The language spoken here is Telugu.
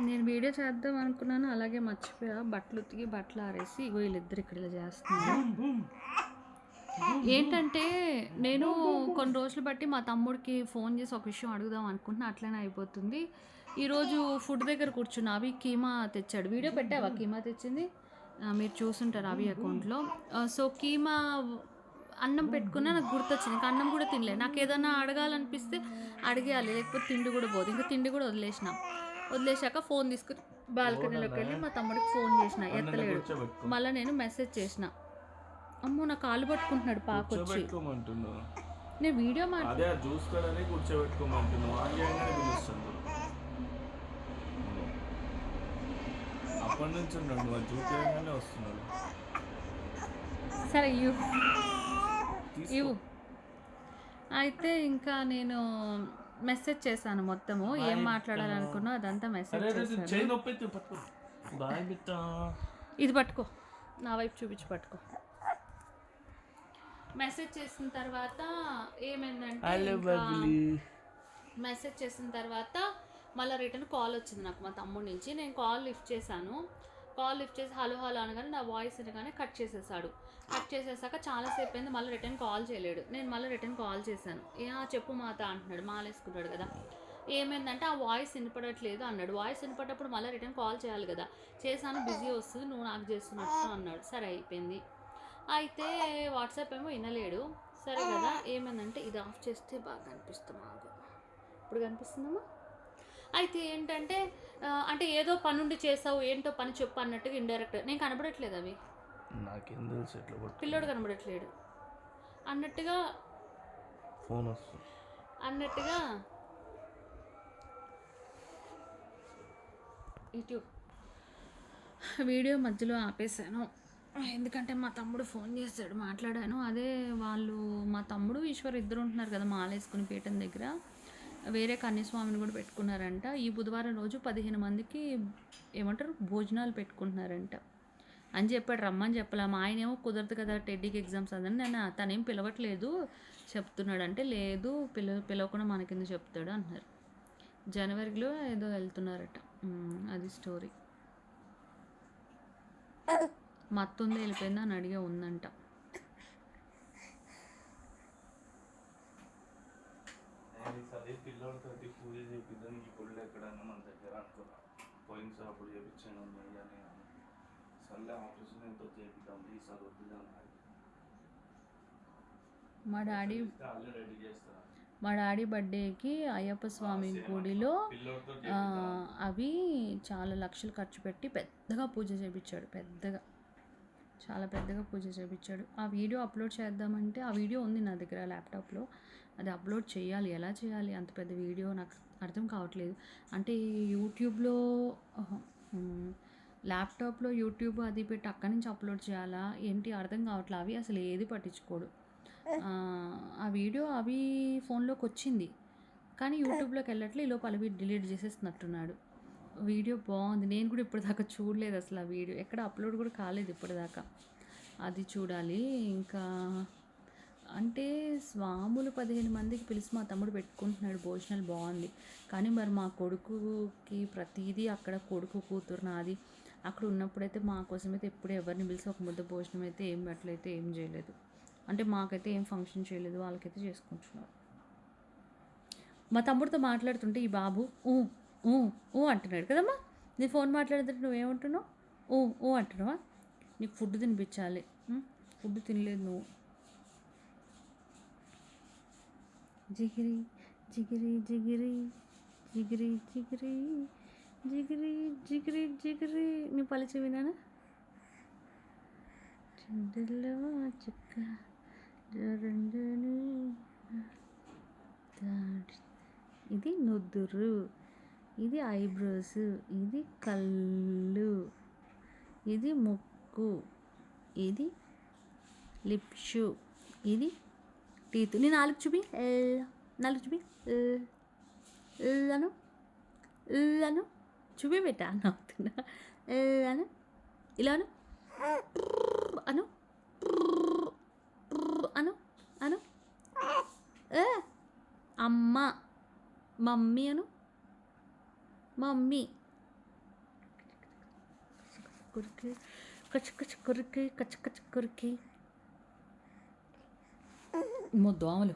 నేను వీడియో చేద్దాం అనుకున్నాను, అలాగే మర్చిపోయా. బట్టలు ఉతికి బట్టలు ఆరేసి ఇగో వీళ్ళిద్దరు ఇక్కడ ఇలా చేస్తున్నారు. ఏంటంటే నేను కొన్ని రోజులు బట్టి మా తమ్ముడికి ఫోన్ చేసి ఒక విషయం అడుగుదాం అనుకుంటున్నా, అట్లనే అయిపోతుంది. ఈరోజు ఫుడ్ దగ్గర కూర్చున్నా, అవి కీమా తెచ్చాడు. వీడియో పెట్టావా కీమా తెచ్చింది? మీరు చూసుంటారు అవి అకౌంట్లో. సో కీమా అన్నం పెట్టుకున్నా నాకు గుర్తొచ్చింది. ఇంకా అన్నం కూడా తినలేదు. నాకు ఏదైనా అడగాలనిపిస్తే అడిగేయాలి, లేకపోతే తిండి కూడా పోదు. ఇంకా తిండి కూడా వదిలేశాక ఫోన్ తీసుకుని బాల్కనీలోకి వెళ్ళి మా తమ్ముడికి ఫోన్ చేసిన, ఎత్తలేడు. మళ్ళీ నేను మెసేజ్ చేసిన, అమ్మో నా కాళ్ళు పట్టుకుంటున్నాడు పాకొచ్చి. నేను వీడియో చూస్తాడని కూర్చోబెట్టుకోమంటున్నావు. అప్పటి నుంచి ఉన్నాడు, చూపించగానే వస్తున్నాడు. సరే ఇవ్వు. అయితే ఇంకా నేను మెసేజ్ చేశాను మొత్తము, ఏం మాట్లాడాలనుకున్నా అదంతా మెసేజ్ చేశాను. ఇది పట్టుకో, నా వైపు చూపించి పట్టుకో. మెసేజ్ చేసిన తర్వాత ఏమైందంటే, మెసేజ్ చేసిన తర్వాత మళ్ళీ రిటర్న్ కాల్ వచ్చింది నాకు మా తమ్ముడి నుంచి. నేను కాల్ లిఫ్ట్ చేశాను. కాల్ లిఫ్ట్ చేసి హలో హలో అనగానే నా వాయిస్ అనగానే కట్ చేసేసాడు. కట్ చేసేసాక చాలాసేపు అయింది, మళ్ళీ రిటర్న్ కాల్ చేయలేడు. నేను మళ్ళీ రిటర్న్ కాల్ చేశాను. చెప్పు మాత అంటున్నాడు, మాలేసుకున్నాడు కదా. ఏమైందంటే ఆ వాయిస్ వినపడట్లేదు అన్నాడు. వాయిస్ వినపడేటప్పుడు మళ్ళీ రిటర్న్ కాల్ చేయాలి కదా. చేశాను, బిజీ వస్తుంది, నువ్వు నాకు చేస్తున్నట్టు అన్నాడు. సరే అయిపోయింది. అయితే వాట్సాప్ ఏమో వినలేడు. సరే కదా, ఏమైందంటే ఇది ఆఫ్ చేస్తే బాగా కనిపిస్తుంది. మాకు ఇప్పుడు కనిపిస్తుందమ్మా. అయితే ఏంటంటే అంటే ఏదో పనుండి చేసావు, ఏంటో పని చెప్పు అన్నట్టుగా ఇండైరెక్ట్. నేను కనబడట్లేదు, అవి నాకేం తెలుసు, పిల్లోడు కనబడట్లేడు అన్నట్టుగా ఫోన్ వస్తుంది అన్నట్టుగా ఇటు వీడియో మధ్యలో ఆపేసాను. ఎందుకంటే మా తమ్ముడు ఫోన్ చేశాడు, మాట్లాడాను. అదే వాళ్ళు మా తమ్ముడు ఈశ్వర్ ఇద్దరు ఉంటున్నారు కదా మాలేసుకుని పీఠం దగ్గర. వేరే కన్యస్వామిని కూడా పెట్టుకున్నారంట. ఈ బుధవారం రోజు 15 మందికి ఏమంటారు భోజనాలు పెట్టుకుంటున్నారంట అని చెప్పాడు. రమ్మని చెప్పలే. మా ఆయనేమో కుదరదు కదా టెడ్డీకి ఎగ్జామ్స్ అదని, నేను తనేం పిలవట్లేదు చెప్తున్నాడు. అంటే లేదు పిలవకుండా మనకింద చెప్తాడు అంటున్నారు. జనవరిలో ఏదో వెళ్తున్నారట. అది స్టోరీ. మత్తుంది వెళ్ళిపోయిందా అని అడిగే ఉందంట. పిల్లలతోటి పూజ చేపిద్దాం, ఈ గుళ్ళు ఎక్కడన్నా మన దగ్గర అనుకున్నా. పోయినసారి అప్పుడు చేయించాను, సర్లే ఆపరేషన్ ఎంతో చేపిద్దాం, ఈసారి వద్దుదాం. మా డాడీ బర్త్డేకి అయ్యప్ప స్వామి గుడిలో అవి చాలా లక్షలు ఖర్చు పెట్టి పెద్దగా పూజ చేయించాడు. చాలా పెద్దగా పూజ చేయించాడు. ఆ వీడియో అప్లోడ్ చేద్దామంటే ఆ వీడియో ఉంది నా దగ్గర ల్యాప్టాప్లో. అది అప్లోడ్ చేయాలి. ఎలా చేయాలి అంత పెద్ద వీడియో నాకు అర్థం కావట్లేదు. అంటే యూట్యూబ్లో ల్యాప్టాప్లో యూట్యూబ్ అది పెట్టి అక్కడి నుంచి అప్లోడ్ చేయాలా ఏంటి అర్థం కావట్లేదు. అవి అసలు ఏది పట్టించుకోడు. ఆ వీడియో అవి ఫోన్లోకి వచ్చింది కానీ యూట్యూబ్లోకి వెళ్ళట్లే. ఈ లోపు అవి డిలీట్ చేసేస్తున్నట్టున్నాడు. వీడియో బాగుంది. నేను కూడా ఇప్పటిదాకా చూడలేదు అసలు. ఆ వీడియో ఎక్కడ అప్లోడ్ కూడా కాలేదు ఇప్పటిదాకా. అది చూడాలి. ఇంకా అంటే స్వాములు 15 మందికి పిలిచి మా తమ్ముడు పెట్టుకుంటున్నాడు. భోజనాలు బాగుంది. కానీ మరి మా కొడుకుకి ప్రతిదీ అక్కడ కొడుకు కూతురు నాది అక్కడ ఉన్నప్పుడైతే మా కోసం అయితే ఎప్పుడు ఎవరిని పిలిచి ఒక ముద్ద భోజనం అయితే ఏం పెట్టలైతే ఏం చేయలేదు. అంటే మాకైతే ఏం ఫంక్షన్ చేయలేదు, వాళ్ళకైతే చేసుకుంటున్నారు. మా తమ్ముడితో మాట్లాడుతుంటే ఈ బాబు ఊ అంటున్నాడు కదమ్మా. నీ ఫోన్ మాట్లాడుతుంటే నువ్వేమంటున్నావు? ఊ అంటున్నావా? నీకు ఫుడ్ తినిపించాలి. ఫుడ్ తినలేదు నువ్వు. జిగిరి జిగిరి జిగిరి జిగిరి జిగిరి జిగిరి జిగిరి జిగిరి నీ పలిచి వినానా? చెండల్లో చుక్క ఇది నుదురు, ఇది ఐబ్రోస్, ఇది కళ్ళు, ఇది ముక్కు, ఇది లిప్స్, ఇది టీత్. నీ నాలుగు చూపి, అను అను చూపి పెట్టా నవ్వుతున్నా. అను ఇలాను అను అను అను అమ్మ మమ్మీ అను. మమ్మీ కొరికి కచ్ కచ్ కొరికి కచ్ కచ్ కొరికి దోమలు